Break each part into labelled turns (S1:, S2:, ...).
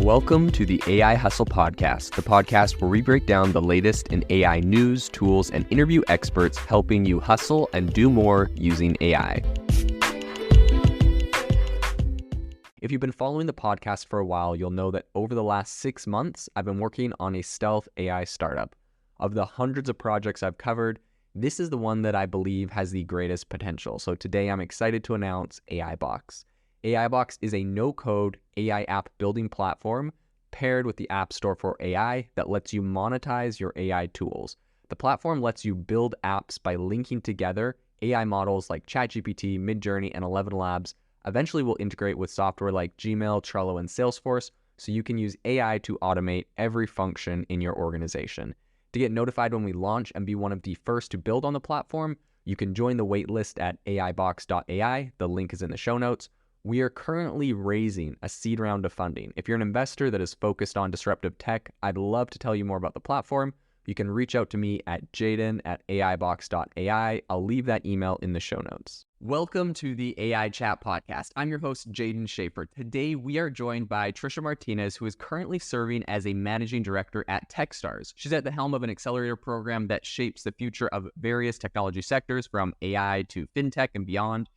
S1: Welcome to the AI Hustle Podcast, the podcast where we break down the latest in AI news, tools, and interview experts helping you hustle and do more using AI. If you've been following the podcast for a while, you'll know that over the last 6 months, I've been working on a stealth AI startup. Of the hundreds of projects I've covered, this is the one that I believe has the greatest potential. So today I'm excited to announce AI Box. AI Box is a no-code AI app building platform paired with the App Store for AI that lets you monetize your AI tools. The platform lets you build apps by linking together AI models like ChatGPT, Midjourney, and 11 Labs. Eventually will integrate with software like Gmail, Trello, and Salesforce, so you can use AI to automate every function in your organization. To get notified when we launch and be one of the first to build on the platform, you can join the waitlist at aibox.ai. The link is in the show notes. We are currently raising a seed round of funding. If you're an investor that is focused on disruptive tech, I'd love to tell you more about the platform. You can reach out to me at jaden@aibox.ai. I'll leave that email in the show notes. Welcome to the AI Chat Podcast. I'm your host, Jaden Schaefer. Today, we are joined by Tricia Martínez, who is currently serving as a managing director at Techstars. She's at the helm of an accelerator program that shapes the future of various technology sectors, from AI to fintech and beyond.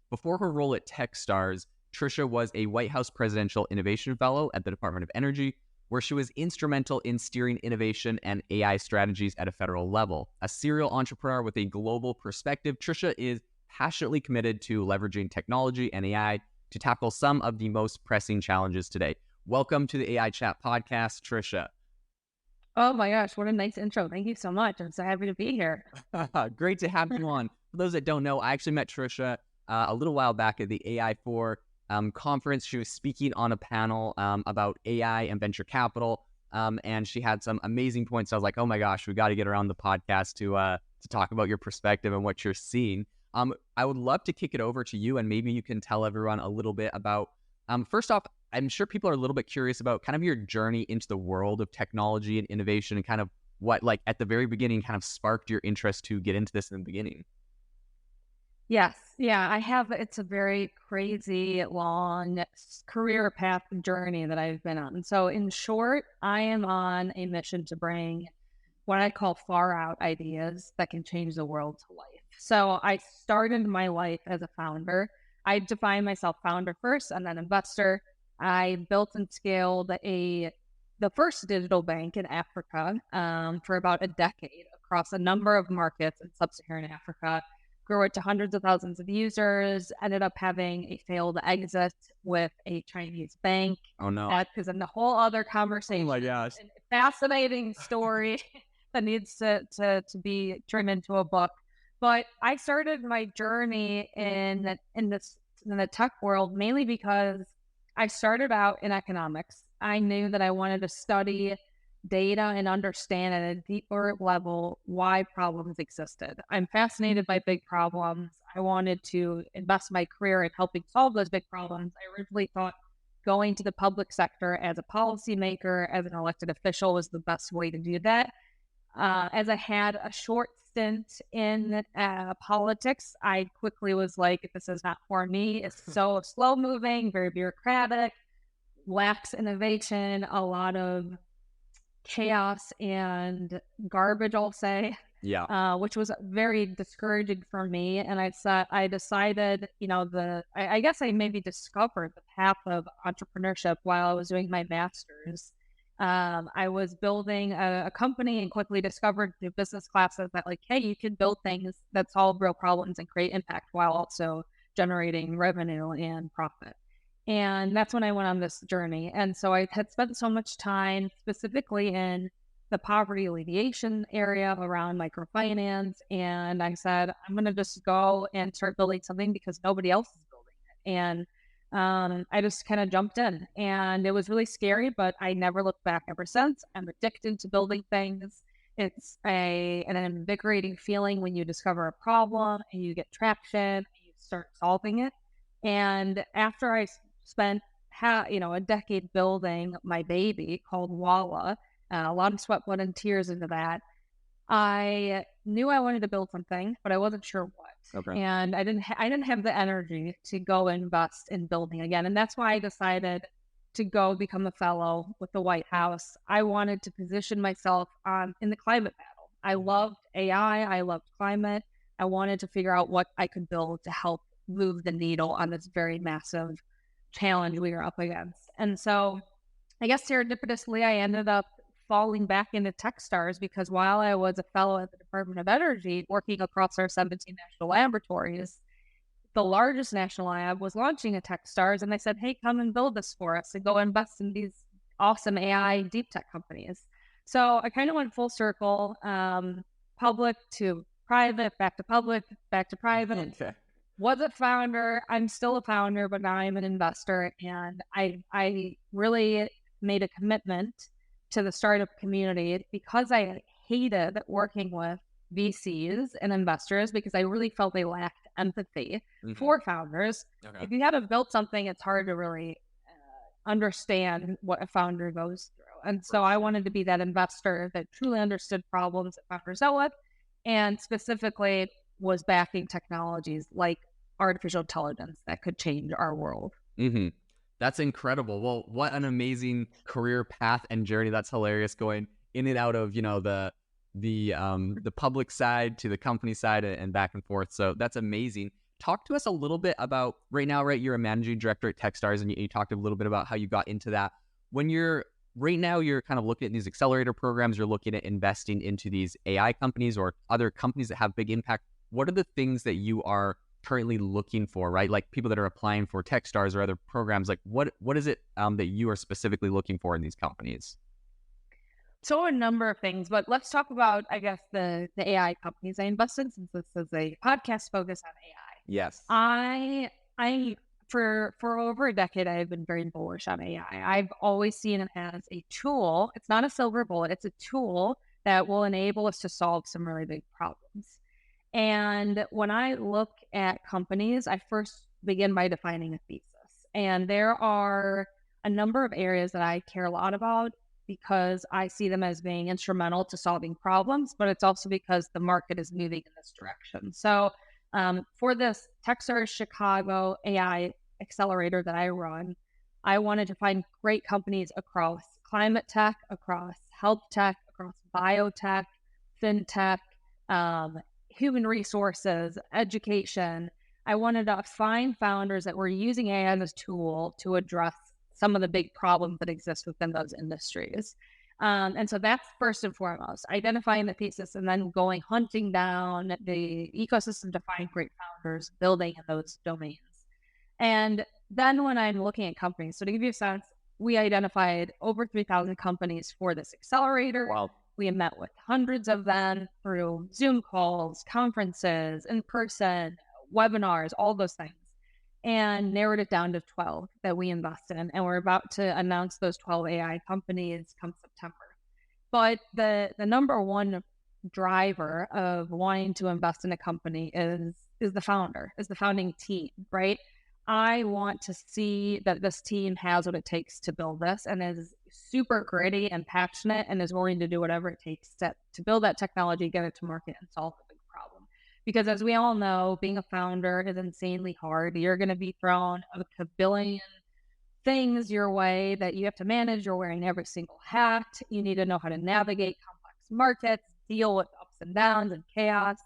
S1: Before her role at Techstars, Tricia was a White House Presidential Innovation Fellow at the Department of Energy, where she was instrumental in steering innovation and AI strategies at a federal level. A serial entrepreneur with a global perspective, Tricia is passionately committed to leveraging technology and AI to tackle some of the most pressing challenges today. Welcome to the AI Chat Podcast, Tricia.
S2: Oh my gosh, what a nice intro. Thank you so much. I'm so happy to be here.
S1: Great to have you on. For those that don't know, I actually met Tricia a little while back at the AI4 conference. She was speaking on a panel about AI and venture capital, and she had some amazing points. I was like, oh my gosh, we got to get her on the podcast to talk about your perspective and what you're seeing. I would love to kick it over to you, and maybe you can tell everyone a little bit about, first off, I'm sure people are a little bit curious about kind of your journey into the world of technology and innovation, and kind of what, like, at the very beginning kind of sparked your interest to get into this in the beginning.
S2: Yes. Yeah, I have. It's a very crazy, long career path journey that I've been on. So in short, I am on a mission to bring what I call far out ideas that can change the world to life. So I started my life as a founder. I define myself founder first and then investor. I built and scaled the first digital bank in Africa for about a decade across a number of markets in sub-Saharan Africa. Grew it to hundreds of thousands of users, ended up having a failed exit with a Chinese bank.
S1: Oh no.
S2: That is a whole other conversation.
S1: Oh my gosh.
S2: A fascinating story that needs to be turned into a book. But I started my journey in the tech world mainly because I started out in economics. I knew that I wanted to study data and understand at a deeper level why problems existed. I'm fascinated by big problems. I wanted to invest my career in helping solve those big problems. I originally thought going to the public sector as a policymaker, as an elected official, was the best way to do that. As I had a short stint in politics, I quickly was like, this is not for me. It's so slow moving, very bureaucratic, lacks innovation, a lot of chaos and garbage, I'll say.
S1: Yeah.
S2: Which was very discouraging for me. And I decided, I guess I maybe discovered the path of entrepreneurship while I was doing my master's. I was building a company and quickly discovered through business classes that, like, hey, you can build things that solve real problems and create impact while also generating revenue and profit. And that's when I went on this journey. And so I had spent so much time specifically in the poverty alleviation area around microfinance. And I said, I'm going to just go and start building something because nobody else is building it. And I just kind of jumped in, and it was really scary, but I never looked back ever since. I'm addicted to building things. It's an invigorating feeling when you discover a problem and you get traction and you start solving it. And after I spent a decade building my baby called Walla, a lot of sweat, blood, and tears into that, I knew I wanted to build something, but I wasn't sure what.
S1: Okay.
S2: And I didn't have the energy to go invest in building again. And that's why I decided to go become a fellow with the White House, I wanted to position myself in the climate battle. I loved AI. I loved climate. I wanted to figure out what I could build to help move the needle on this very massive challenge we were up against. And so I guess serendipitously, I ended up falling back into Techstars because while I was a fellow at the Department of Energy working across our 17 national laboratories, the largest national lab was launching a Techstars, and they said, hey, come and build this for us and go invest in these awesome AI deep tech companies. So I kind of went full circle, public to private, back to public, back to private.
S1: Okay.
S2: Was a founder. I'm still a founder, but now I'm an investor. And I really made a commitment to the startup community because I hated working with VCs and investors because I really felt they lacked empathy for founders.
S1: Okay.
S2: If you haven't built something, it's hard to really understand what a founder goes through. And so I wanted to be that investor that truly understood problems that founders dealt with and specifically was backing technologies like artificial intelligence that could change our world.
S1: That's incredible. Well, what an amazing career path and journey. That's hilarious, going in and out of, the public side to the company side and back and forth. So that's amazing. Talk to us a little bit about right now, right? You're a managing director at Techstars, and you talked a little bit about how you got into that. When you're right now, you're kind of looking at these accelerator programs, you're looking at investing into these AI companies or other companies that have big impact. What are the things that you are currently looking for, right? Like people that are applying for Techstars or other programs, like what is it that you are specifically looking for in these companies?
S2: So a number of things, but let's talk about, I guess, the AI companies I invested since this is a podcast focused on AI.
S1: Yes.
S2: I for over a decade, I've been very bullish on AI. I've always seen it as a tool. It's not a silver bullet. It's a tool that will enable us to solve some really big problems. And when I look at companies, I first begin by defining a thesis. And there are a number of areas that I care a lot about because I see them as being instrumental to solving problems, but it's also because the market is moving in this direction. So for this Techstars Chicago AI accelerator that I run, I wanted to find great companies across climate tech, across health tech, across biotech, fintech, human resources, education. I wanted to find founders that were using AI as a tool to address some of the big problems that exist within those industries. And so that's first and foremost, identifying the thesis and then going hunting down the ecosystem to find great founders building in those domains. And then when I'm looking at companies, so to give you a sense, we identified over 3,000 companies for this accelerator.
S1: Wow.
S2: We met with hundreds of them through Zoom calls, conferences, in person, webinars, all those things, and narrowed it down to 12 that we invest in. And we're about to announce those 12 AI companies come September. But the number one driver of wanting to invest in a company is the founder, is the founding team, right? I want to see that this team has what it takes to build this and is super gritty and passionate and is willing to do whatever it takes to build that technology, get it to market, and solve the big problem. Because as we all know, being a founder is insanely hard. You're going to be thrown a billion things your way that you have to manage. You're wearing every single hat. You need to know how to navigate complex markets, deal with ups and downs and chaos.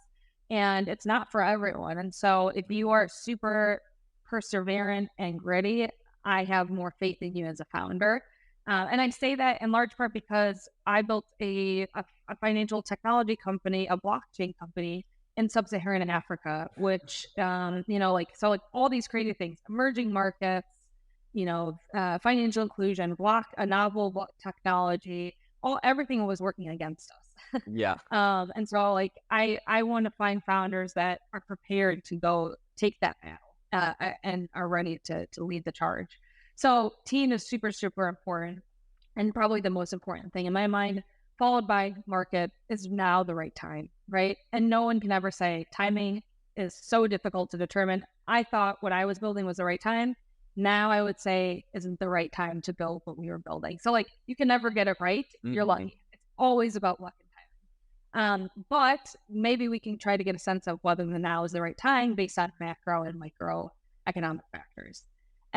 S2: And it's not for everyone. And so if you are super perseverant and gritty, I have more faith in you as a founder. And I say that in large part because I built a financial technology company, a blockchain company in sub-Saharan Africa, which, like all these crazy things, emerging markets, financial inclusion, a novel technology, everything was working against us.
S1: Yeah.
S2: And so I want to find founders that are prepared to go take that battle and are ready to lead the charge. So team is super, super important and probably the most important thing in my mind, followed by market is now the right time, right? And no one can ever say timing is so difficult to determine. I thought what I was building was the right time. Now I would say isn't the right time to build what we were building. So you can never get it right. Mm-hmm. You're lucky. It's always about luck and timing. But maybe we can try to get a sense of whether the now is the right time based on macro and microeconomic factors.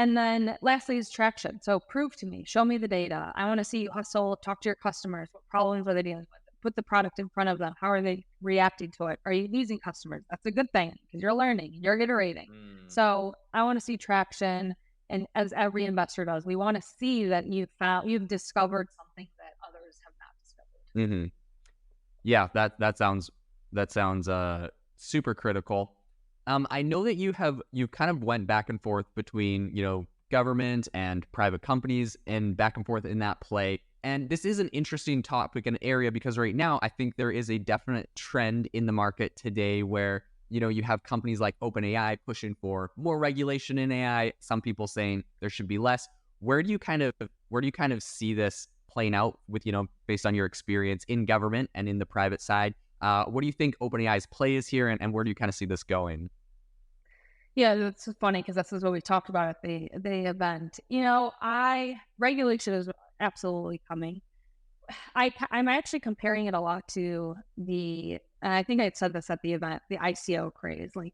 S2: And then lastly is traction. So prove to me, show me the data. I want to see you hustle, talk to your customers. What problems are they dealing with? Put the product in front of them. How are they reacting to it? Are you losing customers? That's a good thing because you're learning, you're iterating. So I want to see traction. And as every investor does, we want to see that you've discovered something that others have not discovered.
S1: Mm-hmm. Yeah, that sounds super critical. I know that you kind of went back and forth between, government and private companies and back and forth in that play. And this is an interesting topic and area because right now I think there is a definite trend in the market today where, you have companies like OpenAI pushing for more regulation in AI, some people saying there should be less. Where do you kind of see this playing out with, based on your experience in government and in the private side? What do you think OpenAI's play is here, and where do you kind of see this going?
S2: Yeah, that's funny because this is what we talked about at the event. Regulation is absolutely coming. I'm actually comparing it a lot to and I think I said this at the event, the ICO craze. Like,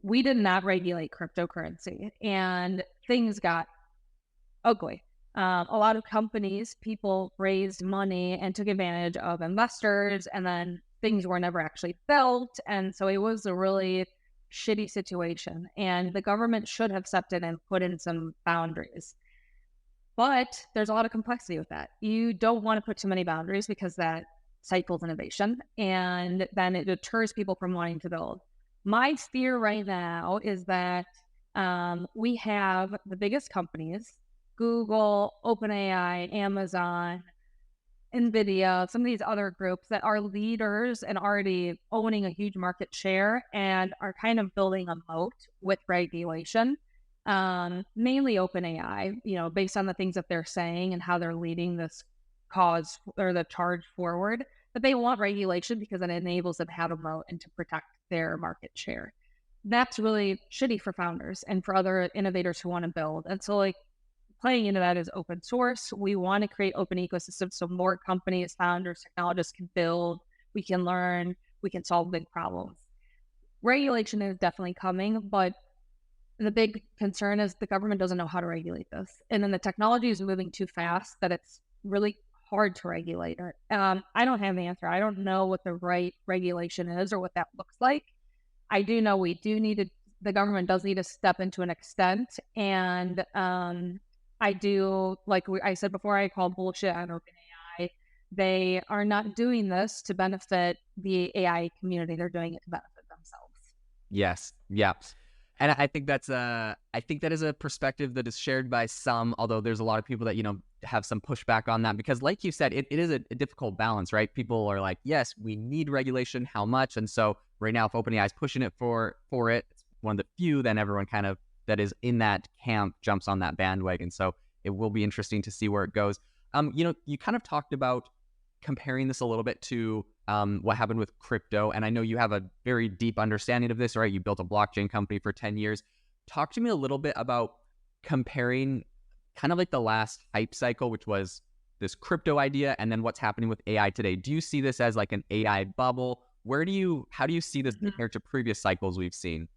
S2: we did not regulate cryptocurrency, and things got ugly. A lot of companies, people raised money and took advantage of investors, and then things were never actually built. And so it was a really shitty situation. And the government should have stepped in and put in some boundaries. But there's a lot of complexity with that. You don't want to put too many boundaries because that stifles innovation, and then it deters people from wanting to build. My fear right now is that we have the biggest companies, Google, OpenAI, Amazon, NVIDIA, some of these other groups that are leaders and already owning a huge market share and are kind of building a moat with regulation. Mainly OpenAI, based on the things that they're saying and how they're leading this cause or the charge forward, that they want regulation because it enables them to have a moat and to protect their market share. That's really shitty for founders and for other innovators who want to build. And so, like, playing into that is open source. We want to create open ecosystems so more companies, founders, technologists can build, we can learn, we can solve big problems. Regulation is definitely coming, but the big concern is the government doesn't know how to regulate this. And then the technology is moving too fast that it's really hard to regulate it. I don't have the answer. I don't know what the right regulation is or what that looks like. I do know the government does need to step into an extent. And I do, like I said before, I call bullshit on OpenAI. They are not doing this to benefit the AI community. They're doing it to benefit themselves.
S1: Yes. Yeah. And I think that is a perspective that is shared by some, although there's a lot of people that, have some pushback on that because, like you said, it is a difficult balance, right? People are like, yes, we need regulation. How much? And so right now, if OpenAI is pushing it for it, it's one of the few, then everyone kind of that is in that camp jumps on that bandwagon. So it will be interesting to see where it goes. You kind of talked about comparing this a little bit to what happened with crypto. And I know you have a very deep understanding of this, right? You built a blockchain company for 10 years. Talk to me a little bit about comparing kind of like the last hype cycle, which was this crypto idea, and then what's happening with AI today. Do you see this as like an AI bubble? How do you see this compared to previous cycles we've seen?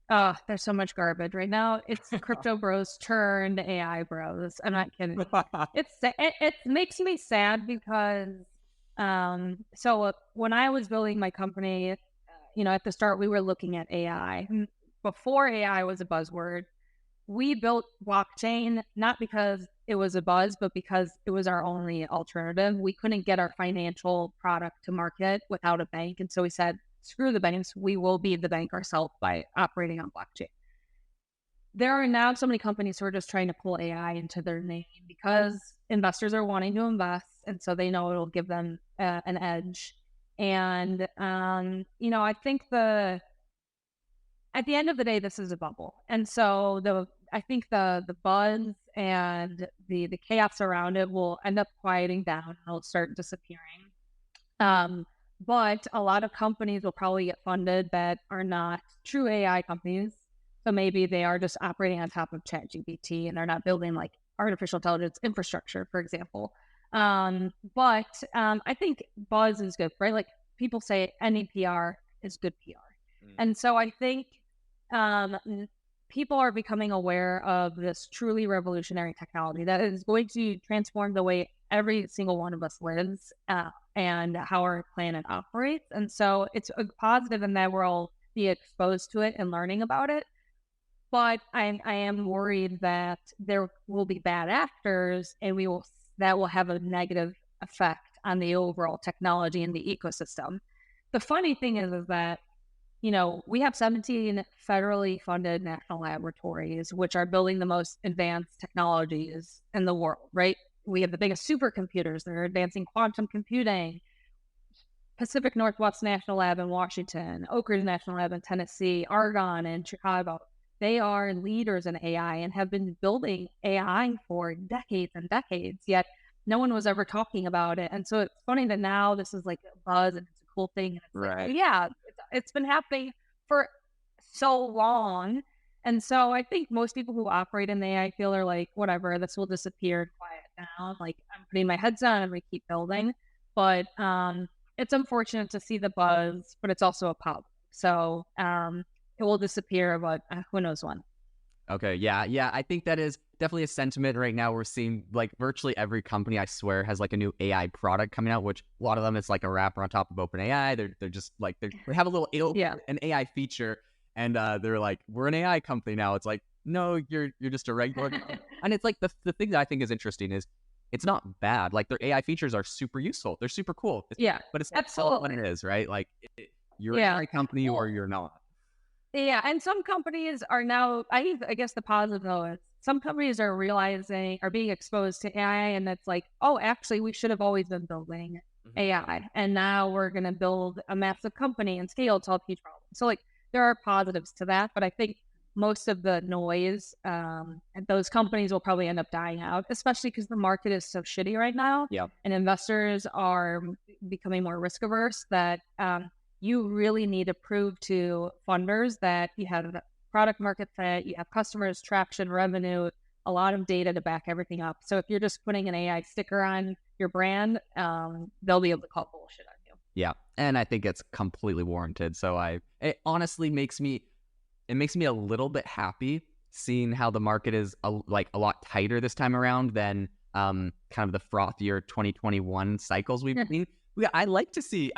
S2: Oh, there's so much garbage right now. It's crypto bros turned AI bros. I'm not kidding. It makes me sad because so when I was building my company, at the start we were looking at AI. Before AI was a buzzword, we built blockchain not because it was a buzz, but because it was our only alternative. We couldn't get our financial product to market without a bank, and so we said, screw the banks, we will be the bank ourselves by operating on blockchain. There are now so many companies who are just trying to pull AI into their name because investors are wanting to invest, and so they know it'll give them an edge. And I think at the end of the day, this is a bubble, and so I think the buzz and the chaos around it will end up quieting down and it'll start disappearing. But a lot of companies will probably get funded that are not true AI companies. So maybe they are just operating on top of ChatGPT and they're not building like artificial intelligence infrastructure, for example. But I think buzz is good, right? Like people say any PR is good PR. And so I think people are becoming aware of this truly revolutionary technology that is going to transform the way every single one of us lives, and how our planet operates. And so it's a positive in that we're all be exposed to it and learning about it. But I am worried that there will be bad actors, and that will have a negative effect on the overall technology and the ecosystem. The funny thing is that, we have 17 federally funded national laboratories, which are building the most advanced technologies in the world, right? We have the biggest supercomputers that are advancing quantum computing. Pacific Northwest National Lab in Washington, Oak Ridge National Lab in Tennessee, Argonne in Chicago. They are leaders in AI and have been building AI for decades and decades, yet no one was ever talking about it. And so it's funny that now this is like a buzz and it's a cool thing. And it's
S1: Right.
S2: like, yeah, it's been happening for so long. And so I think most people who operate in the AI field are like, whatever, this will disappear, quiet down. Like, I'm putting my heads down and we keep building. But it's unfortunate to see the buzz, but it's also a pub. So it will disappear, but who knows when.
S1: Okay, yeah. I think that is definitely a sentiment right now. We're seeing like virtually every company, I swear, has like a new AI product coming out, which a lot of them is like a wrapper on top of OpenAI. They're just like they have a little an AI feature, and they're like, we're an AI company now. It's like, no, you're just a regular. And it's like the thing that I think is interesting is it's not bad. Like their AI features are super useful. They're super cool. But it's
S2: absolutely
S1: what it is, right? Like you're an AI company or you're not.
S2: Yeah, and some companies are now, I guess the positive though is some companies are being exposed to AI, and it's like, oh, actually, we should have always been building AI, and now we're going to build a massive company and scale to solve huge problems. So like, there are positives to that, but I think most of the noise, and those companies will probably end up dying out, especially because the market is so shitty right now.
S1: Yeah.
S2: And investors are becoming more risk averse that, you really need to prove to funders that you have a product market fit, you have customers, traction, revenue, a lot of data to back everything up. So if you're just putting an AI sticker on your brand, they'll be able to call bullshit on you.
S1: Yeah, and I think it's completely warranted. So it honestly makes me a little bit happy seeing how the market is a lot tighter this time around than kind of the frothier 2021 cycles we've seen. I like to see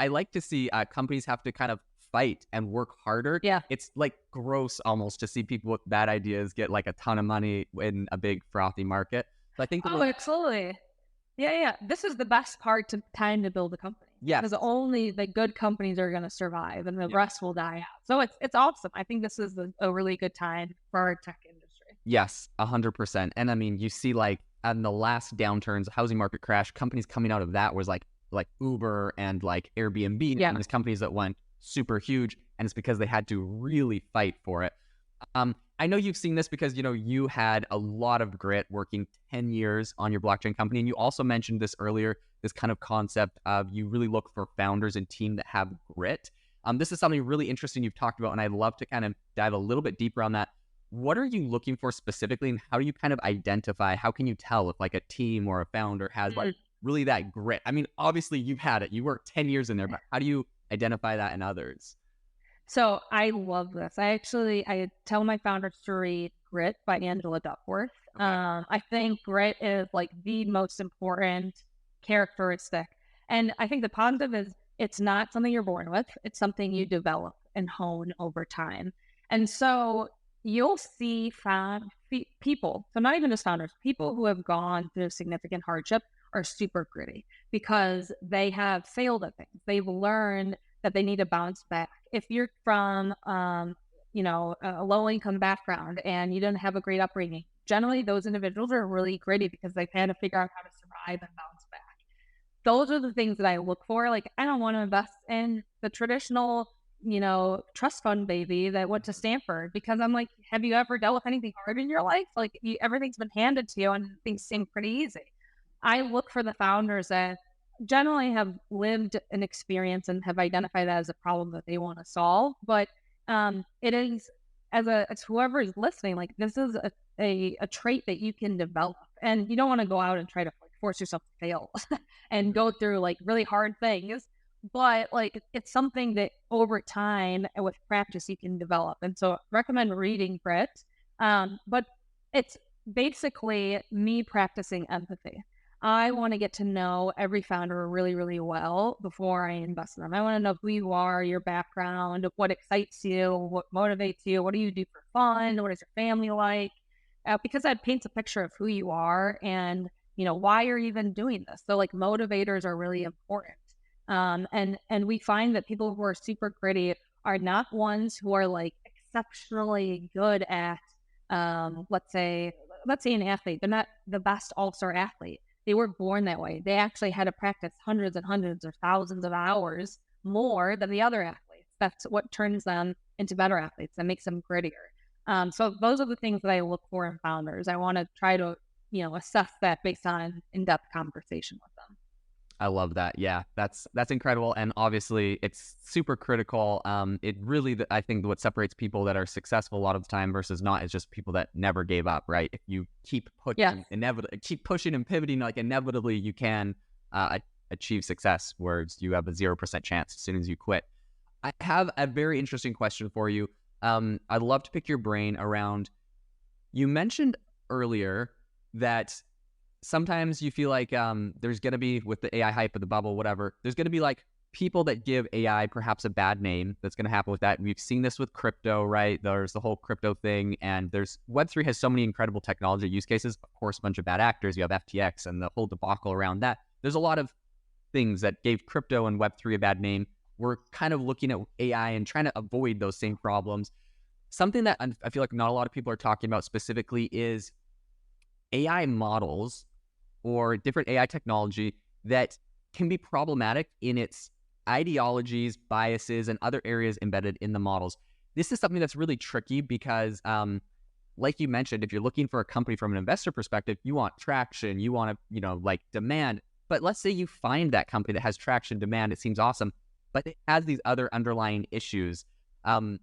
S1: companies have to kind of fight and work harder.
S2: Yeah.
S1: It's like gross almost to see people with bad ideas get like a ton of money in a big frothy market. So I think
S2: absolutely. Yeah. This is the best time to build a company.
S1: Yeah.
S2: Because only the good companies are going to survive and the rest will die out. So it's awesome. I think this is a really good time for our tech industry.
S1: Yes, 100%. And I mean, you see like in the last downturns, housing market crash, companies coming out of that was like Uber and like Airbnb, and these companies that went super huge, and it's because they had to really fight for it. I know you've seen this because, you had a lot of grit working 10 years on your blockchain company, and you also mentioned this earlier, this kind of concept of you really look for founders and team that have grit. This is something really interesting you've talked about, and I'd love to kind of dive a little bit deeper on that. What are you looking for specifically, and how do you kind of identify, how can you tell if like a team or a founder has like really that grit? I mean, obviously you've had it. You worked 10 years in there, but how do you identify that in others?
S2: So I love this. I tell my founders to read Grit by Angela Duckworth. Okay. I think grit is like the most important characteristic. And I think the positive is it's not something you're born with. It's something you develop and hone over time. And so you'll see people, so not even just founders, people who have gone through significant hardship are super gritty because they have failed at things. They've learned that they need to bounce back. If you're from, a low-income background and you didn't have a great upbringing, generally those individuals are really gritty because they've had to figure out how to survive and bounce back. Those are the things that I look for. Like, I don't want to invest in the traditional, trust fund baby that went to Stanford because I'm like, have you ever dealt with anything hard in your life? Like, everything's been handed to you and things seem pretty easy. I look for the founders that generally have lived an experience and have identified that as a problem that they want to solve. But it is, as whoever is listening, like, this is a trait that you can develop, and you don't want to go out and try to force yourself to fail and go through like really hard things. But like, it's something that over time and with practice you can develop. And so I recommend reading Grit. But it's basically me practicing empathy. I want to get to know every founder really, really well before I invest in them. I want to know who you are, your background, what excites you, what motivates you, what do you do for fun, what is your family like? Because that paints a picture of who you are and why you're even doing this. So like motivators are really important. And we find that people who are super gritty are not ones who are like exceptionally good at let's say an athlete. They're not the best all-star athlete. They were born that way. They actually had to practice hundreds and hundreds or thousands of hours more than the other athletes. That's what turns them into better athletes. That makes them grittier. So those are the things that I look for in founders. I want to try to assess that based on in-depth conversation with them.
S1: I love that. Yeah, that's incredible, and obviously it's super critical. It really, I think, what separates people that are successful a lot of the time versus not is just people that never gave up. Right? If you keep pushing, keep pushing and pivoting, like inevitably you can achieve success. Whereas you have a 0% chance as soon as you quit. I have a very interesting question for you. I'd love to pick your brain around. You mentioned earlier that sometimes you feel like there's going to be, with the AI hype of the bubble, whatever, there's going to be like people that give AI perhaps a bad name. That's going to happen with that. And we've seen this with crypto, right? There's the whole crypto thing, and there's Web3 has so many incredible technology use cases. Of course, a bunch of bad actors. You have FTX and the whole debacle around that. There's a lot of things that gave crypto and Web3 a bad name. We're kind of looking at AI and trying to avoid those same problems. Something that I feel like not a lot of people are talking about specifically is AI models or different AI technology that can be problematic in its ideologies, biases, and other areas embedded in the models. This is something that's really tricky because, like you mentioned, if you're looking for a company from an investor perspective, you want traction, you want to, like demand. But let's say you find that company that has traction, demand, it seems awesome, but it has these other underlying issues. And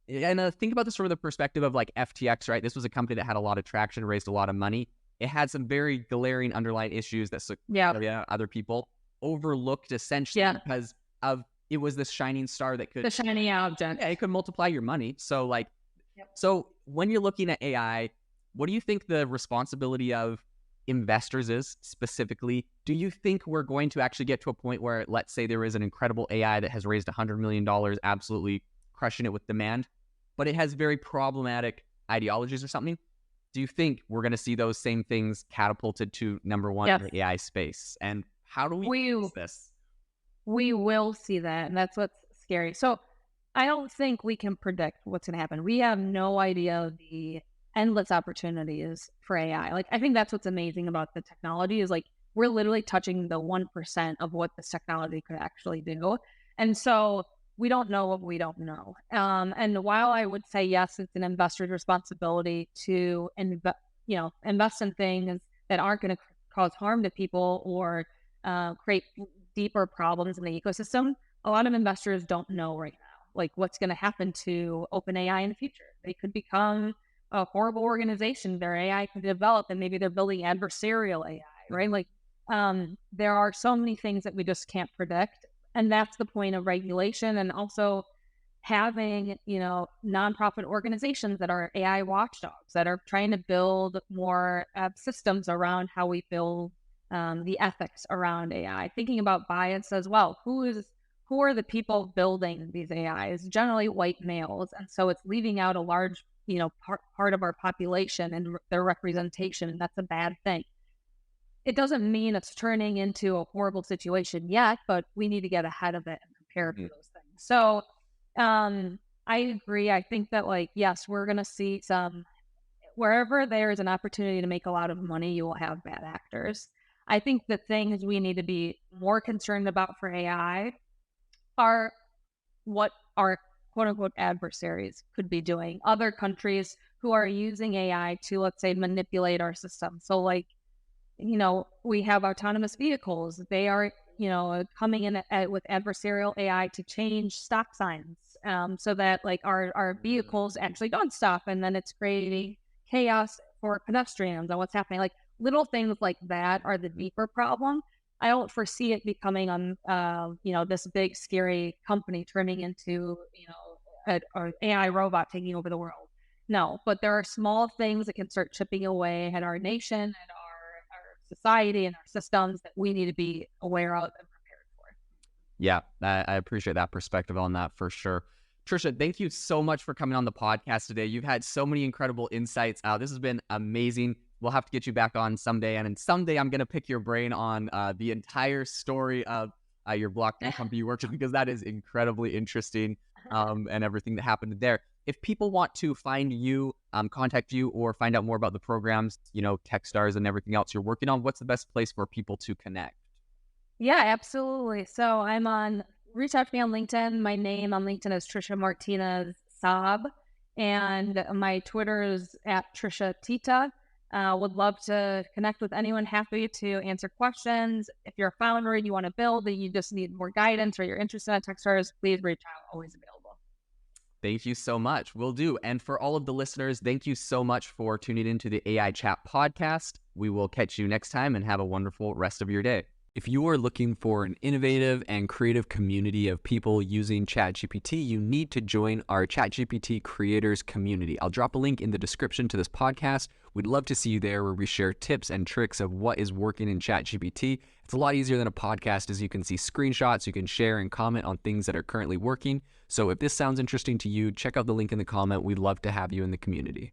S1: think about this from the perspective of like FTX, right? This was a company that had a lot of traction, raised a lot of money. It had some very glaring underlying issues that other people overlooked essentially because of it was this shining star that could
S2: the shiny object.
S1: Yeah, it could multiply your money. So like, so when you're looking at AI, what do you think the responsibility of investors is specifically? Do you think we're going to actually get to a point where, let's say there is an incredible AI that has raised $100 million, absolutely crushing it with demand, but it has very problematic ideologies or something? Do you think we're going to see those same things catapulted to number one in the AI space? And how do we use this?
S2: We will see that, and that's what's scary. So I don't think we can predict what's going to happen. We have no idea the endless opportunities for AI. Like, I think that's what's amazing about the technology is like we're literally touching the 1% of what this technology could actually do. And so we don't know what we don't know. And while I would say, yes, it's an investor's responsibility to invest in things that aren't going to cause harm to people or create deeper problems in the ecosystem, a lot of investors don't know right now, like what's going to happen to OpenAI in the future. They could become a horrible organization. Their AI could develop and maybe they're building adversarial AI, right? Like there are so many things that we just can't predict. And that's the point of regulation, and also having, nonprofit organizations that are AI watchdogs that are trying to build more systems around how we build the ethics around AI. Thinking about bias as well. Who are the people building these AIs? Generally white males, and so it's leaving out a large, part of our population and their representation, and that's a bad thing. It doesn't mean it's turning into a horrible situation yet, but we need to get ahead of it and prepare for those things. So I agree. I think that, like, yes, we're going to see wherever there is an opportunity to make a lot of money, you will have bad actors. I think the things we need to be more concerned about for AI are what our quote unquote adversaries could be doing. Other countries who are using AI to, let's say, manipulate our system. So like, we have autonomous vehicles. They are, coming in with adversarial AI to change stop signs so that like our vehicles actually don't stop. And then it's creating chaos for pedestrians and what's happening. Like little things like that are the deeper problem. I don't foresee it becoming this big scary company turning into, an AI robot taking over the world. No, but there are small things that can start chipping away at our nation and our society and our systems that we need to be aware of and prepared for.
S1: Yeah, I appreciate that perspective on that for sure. Tricia, thank you so much for coming on the podcast today. You've had so many incredible insights. This has been amazing. We'll have to get you back on someday. And then someday I'm going to pick your brain on the entire story of your blockchain company you worked with, because that is incredibly interesting, and everything that happened there. If people want to find you, contact you, or find out more about the programs, Techstars and everything else you're working on, what's the best place for people to connect?
S2: Yeah, absolutely. So reach out to me on LinkedIn. My name on LinkedIn is Tricia Martínez Saab, and my Twitter is at Tricia Tita. Would love to connect with anyone. Happy to answer questions. If you're a founder and you want to build and you just need more guidance or you're interested in Techstars, please reach out. Always available.
S1: Thank you so much. Will do. And for all of the listeners, thank you so much for tuning into the AI Chat podcast. We will catch you next time, and have a wonderful rest of your day. If you are looking for an innovative and creative community of people using ChatGPT, you need to join our ChatGPT creators community. I'll drop a link in the description to this podcast. We'd love to see you there, where we share tips and tricks of what is working in ChatGPT. It's a lot easier than a podcast, as you can see screenshots, you can share and comment on things that are currently working. So if this sounds interesting to you, check out the link in the comment. We'd love to have you in the community.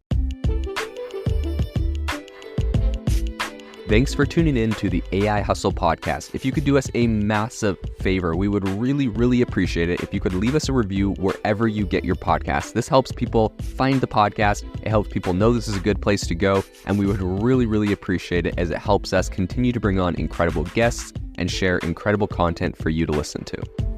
S1: Thanks for tuning in to the AI Hustle podcast. If you could do us a massive favor, we would really, really appreciate it if you could leave us a review wherever you get your podcasts. This helps people find the podcast. It helps people know this is a good place to go. And we would really, really appreciate it, as it helps us continue to bring on incredible guests and share incredible content for you to listen to.